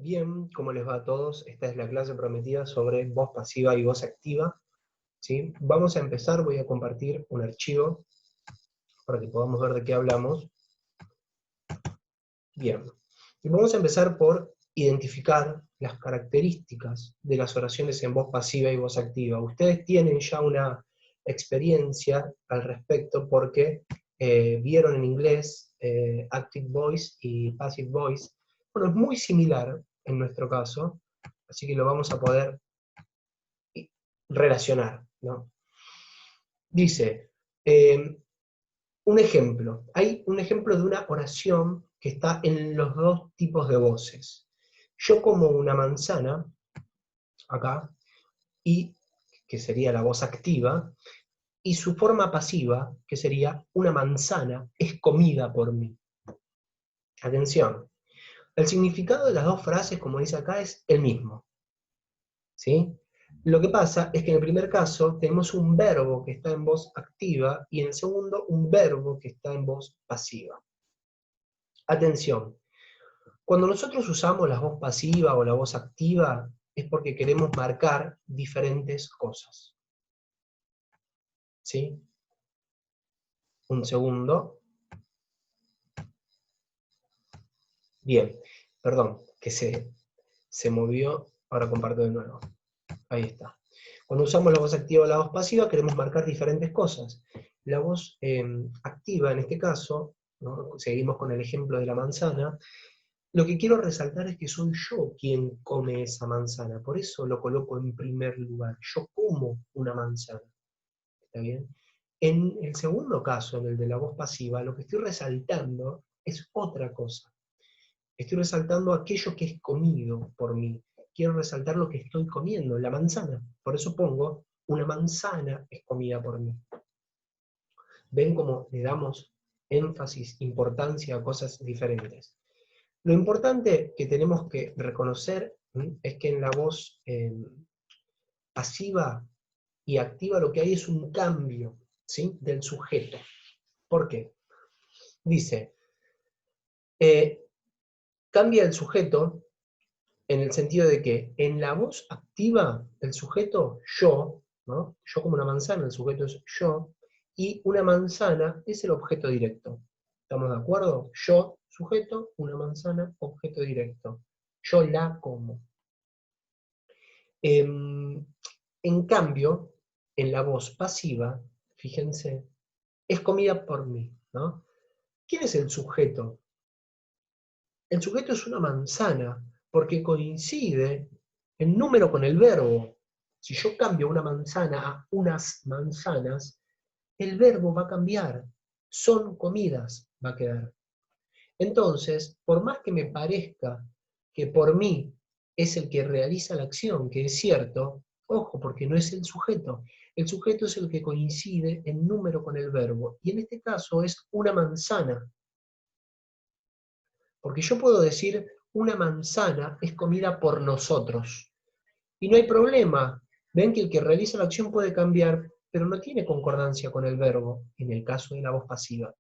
Bien, ¿cómo les va a todos? Esta es la clase prometida sobre voz pasiva y voz activa, ¿sí? Vamos a empezar, voy a compartir un archivo para que podamos ver de qué hablamos. Bien, y vamos a empezar por identificar las características de las oraciones en voz pasiva y voz activa. Ustedes tienen ya una experiencia al respecto porque vieron en inglés Active Voice y Passive Voice. Bueno, es muy similar en nuestro caso, así que lo vamos a poder relacionar, ¿no? Dice, un ejemplo, hay un ejemplo de una oración que está en los dos tipos de voces. Yo como una manzana, acá, y que sería la voz activa, y su forma pasiva, que sería una manzana es comida por mí. Atención, el significado de las dos frases, como dice acá, es el mismo, ¿sí? Lo que pasa es que en el primer caso tenemos un verbo que está en voz activa y en el segundo un verbo que está en voz pasiva. Atención, cuando nosotros usamos la voz pasiva o la voz activa es porque queremos marcar diferentes cosas. ¿Sí? Un segundo. Bien, perdón, que se movió, ahora comparto de nuevo. Ahí está. Cuando usamos la voz activa o la voz pasiva queremos marcar diferentes cosas. La voz activa, en este caso, ¿no? Seguimos con el ejemplo de la manzana, lo que quiero resaltar es que soy yo quien come esa manzana, por eso lo coloco en primer lugar. Yo como una manzana, ¿está bien? En el segundo caso, en el de la voz pasiva, lo que estoy resaltando es otra cosa. Estoy resaltando aquello que es comido por mí. Quiero resaltar lo que estoy comiendo, la manzana. Por eso pongo, una manzana es comida por mí. ¿Ven cómo le damos énfasis, importancia a cosas diferentes? Lo importante que tenemos que reconocer es que en la voz pasiva y activa lo que hay es un cambio, ¿sí?, del sujeto. ¿Por qué? Dice, cambia el sujeto en el sentido de que en la voz activa el sujeto, yo, ¿no? Yo como una manzana, el sujeto es yo, y una manzana es el objeto directo. ¿Estamos de acuerdo? Yo, sujeto, una manzana, objeto directo. Yo la como. En cambio, en la voz pasiva, fíjense, es comida por mí, ¿no? ¿Quién es el sujeto? El sujeto es una manzana, porque coincide el número con el verbo. Si yo cambio una manzana a unas manzanas, el verbo va a cambiar. Son comidas, va a quedar. Entonces, por más que me parezca que por mí es el que realiza la acción, que es cierto, ojo, porque no es el sujeto. El sujeto es el que coincide en número con el verbo, y en este caso es una manzana. Porque yo puedo decir, una manzana es comida por nosotros. Y no hay problema. Ven que el que realiza la acción puede cambiar, pero no tiene concordancia con el verbo, en el caso de la voz pasiva.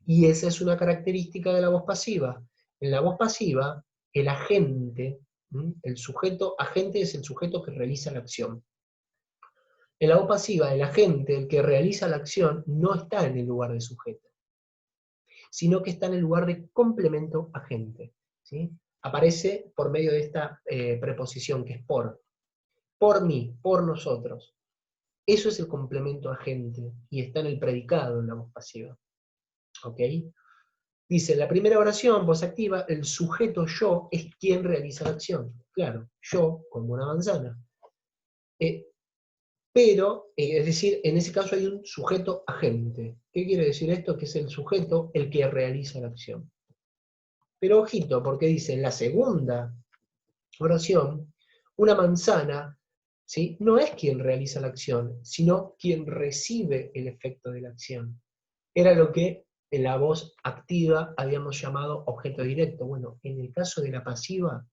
Y esa es una característica de la voz pasiva. En la voz pasiva, el agente, el sujeto, agente es el sujeto que realiza la acción. En la voz pasiva, el agente, el que realiza la acción, no está en el lugar de sujeto, sino que está en el lugar de complemento agente, ¿sí? Aparece por medio de esta preposición que es por. Por mí, por nosotros. Eso es el complemento agente, y está en el predicado en la voz pasiva. ¿Ok? Dice, en la primera oración, voz activa, el sujeto yo es quien realiza la acción. Claro, yo como una manzana. Pero, es decir, en ese caso hay un sujeto agente. ¿Qué quiere decir esto? Que es el sujeto el que realiza la acción. Pero ojito, porque dice, en la segunda oración, una manzana, ¿sí?, no es quien realiza la acción, sino quien recibe el efecto de la acción. Era lo que en la voz activa habíamos llamado objeto directo. Bueno, en el caso de la pasiva,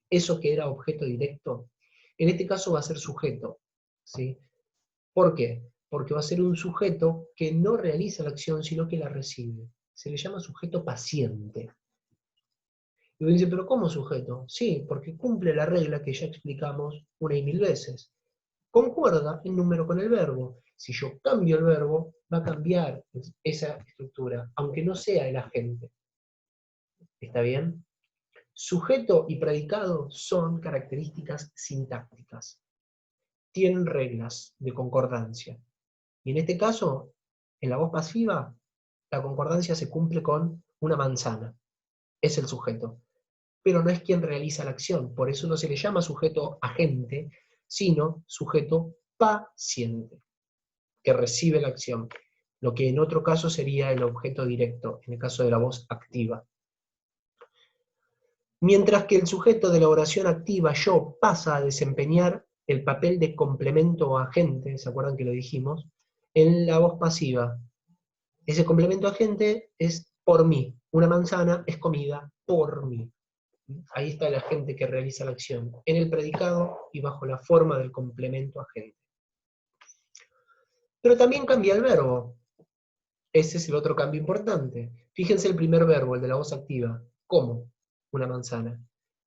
eso que era objeto directo, en este caso va a ser sujeto, ¿sí? ¿Por qué? Porque va a ser un sujeto que no realiza la acción, sino que la recibe. Se le llama sujeto paciente. Y uno dice, ¿pero cómo sujeto? Sí, porque cumple la regla que ya explicamos una y mil veces. Concuerda el número con el verbo. Si yo cambio el verbo, va a cambiar esa estructura, aunque no sea el agente. ¿Está bien? Sujeto y predicado son características sintácticas. Tienen reglas de concordancia. Y en este caso, en la voz pasiva, la concordancia se cumple con una manzana. Es el sujeto. Pero no es quien realiza la acción. Por eso no se le llama sujeto agente, sino sujeto paciente, que recibe la acción. Lo que en otro caso sería el objeto directo, en el caso de la voz activa. Mientras que el sujeto de la oración activa, yo, pasa a desempeñar el papel de complemento o agente, ¿se acuerdan que lo dijimos? En la voz pasiva. Ese complemento agente es por mí. Una manzana es comida por mí. Ahí está el agente que realiza la acción, en el predicado y bajo la forma del complemento agente. Pero también cambia el verbo. Ese es el otro cambio importante. Fíjense el primer verbo, el de la voz activa. ¿Cómo? Una manzana.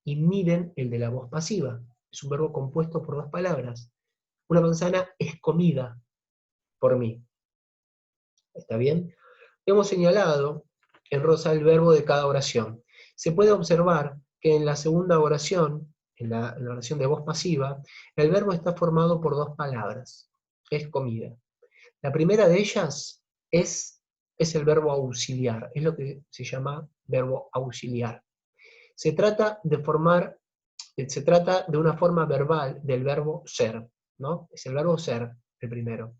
Y miren el de la voz pasiva. Es un verbo compuesto por dos palabras. Una manzana es comida por mí. ¿Está bien? Hemos señalado en rosa el verbo de cada oración. Se puede observar que en la segunda oración, en la oración de voz pasiva, el verbo está formado por dos palabras. Es comida. La primera de ellas es el verbo auxiliar, es lo que se llama verbo auxiliar. Se trata de una forma verbal del verbo ser, ¿no? Es el verbo ser, el primero.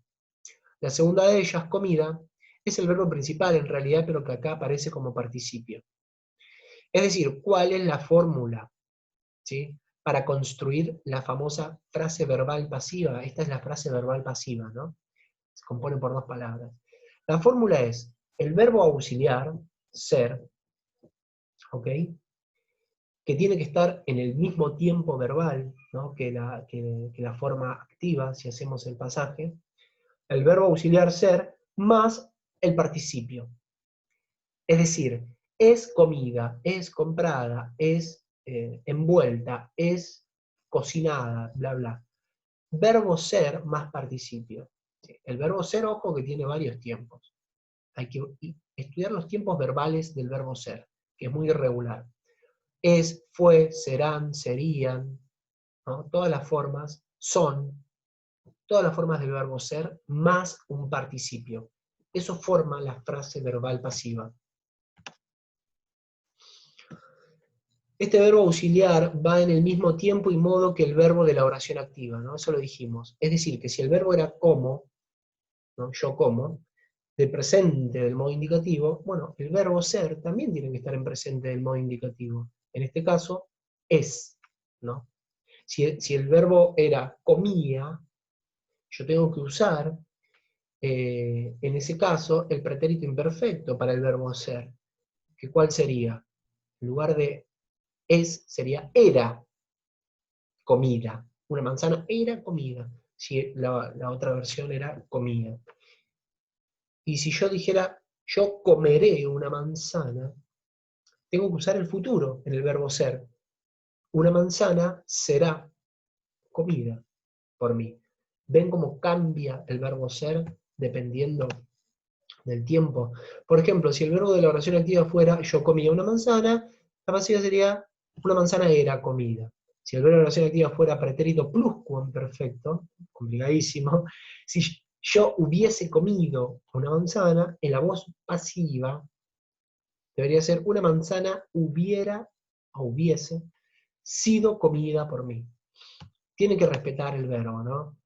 La segunda de ellas, comida, es el verbo principal en realidad, pero que acá aparece como participio. Es decir, ¿cuál es la fórmula? ¿Sí? Para construir la famosa frase verbal pasiva. Esta es la frase verbal pasiva, ¿no? Se compone por dos palabras. La fórmula es el verbo auxiliar, ser, ¿ok? Que tiene que estar en el mismo tiempo verbal, ¿no? que la forma activa, si hacemos el pasaje. El verbo auxiliar ser más el participio. Es decir, es comida, es comprada, es envuelta, es cocinada, bla, bla. Verbo ser más participio. El verbo ser, ojo, que tiene varios tiempos. Hay que estudiar los tiempos verbales del verbo ser, que es muy irregular. Es, fue, serán, serían, ¿no? Todas las formas son, todas las formas del verbo ser, más un participio. Eso forma la frase verbal pasiva. Este verbo auxiliar va en el mismo tiempo y modo que el verbo de la oración activa, ¿no? Eso lo dijimos. Es decir, que si el verbo era como, ¿no? Yo como, de presente del modo indicativo, bueno, el verbo ser también tiene que estar en presente del modo indicativo. En este caso, es, ¿no? Si el verbo era comía, yo tengo que usar, en ese caso, el pretérito imperfecto para el verbo ser. ¿Que cuál sería? En lugar de es, sería era comida. Una manzana era comida. Si la otra versión era comida. Y si yo dijera, yo comeré una manzana, tengo que usar el futuro en el verbo ser. Una manzana será comida por mí. ¿Ven cómo cambia el verbo ser dependiendo del tiempo? Por ejemplo, si el verbo de la oración activa fuera yo comía una manzana, la pasiva sería una manzana era comida. Si el verbo de la oración activa fuera pretérito pluscuamperfecto, complicadísimo, si yo hubiese comido una manzana, en la voz pasiva debería ser una manzana hubiera o hubiese sido comida por mí. Tiene que respetar el verbo, ¿no?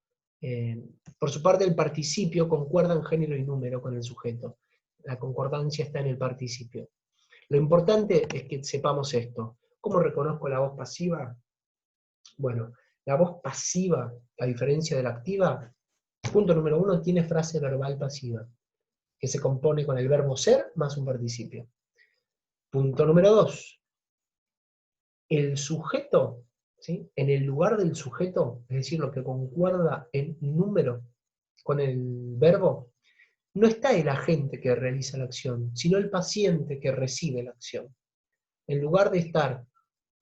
Por su parte, el participio concuerda en género y número con el sujeto. La concordancia está en el participio. Lo importante es que sepamos esto. ¿Cómo reconozco la voz pasiva? Bueno, la voz pasiva, a diferencia de la activa, punto número 1, tiene frase verbal pasiva, que se compone con el verbo ser más un participio. Punto número 2, el sujeto, ¿sí? En el lugar del sujeto, es decir, lo que concuerda en número con el verbo, no está el agente que realiza la acción, sino el paciente que recibe la acción. En lugar de estar,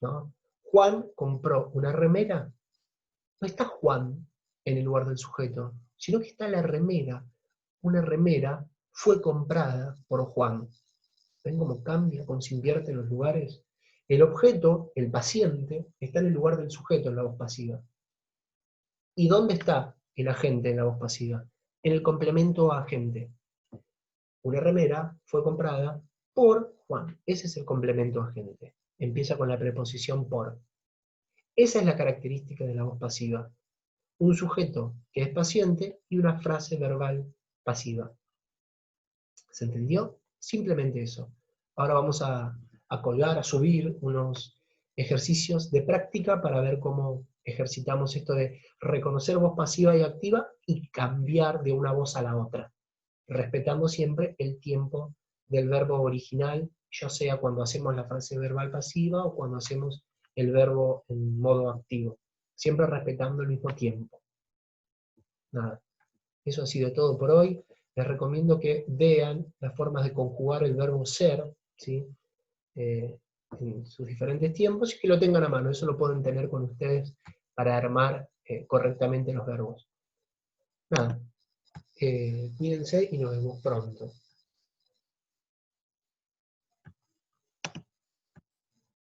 ¿no? Juan compró una remera, no está Juan en el lugar del sujeto, sino que está la remera. Una remera fue comprada por Juan. ¿Ven cómo cambia, cómo se invierten los lugares? El objeto, el paciente, está en el lugar del sujeto en la voz pasiva. ¿Y dónde está el agente en la voz pasiva? En el complemento a agente. Una remera fue comprada por Juan. Ese es el complemento a agente. Empieza con la preposición por. Esa es la característica de la voz pasiva. Un sujeto que es paciente y una frase verbal pasiva. ¿Se entendió? Simplemente eso. Ahora vamos a colgar, a subir unos ejercicios de práctica para ver cómo ejercitamos esto de reconocer voz pasiva y activa y cambiar de una voz a la otra, respetando siempre el tiempo del verbo original, ya sea cuando hacemos la frase verbal pasiva o cuando hacemos el verbo en modo activo, siempre respetando el mismo tiempo. Nada, eso ha sido todo por hoy. Les recomiendo que vean las formas de conjugar el verbo ser, ¿sí? En sus diferentes tiempos, y que lo tengan a mano. Eso lo pueden tener con ustedes para armar correctamente los verbos. Nada, cuídense y nos vemos pronto.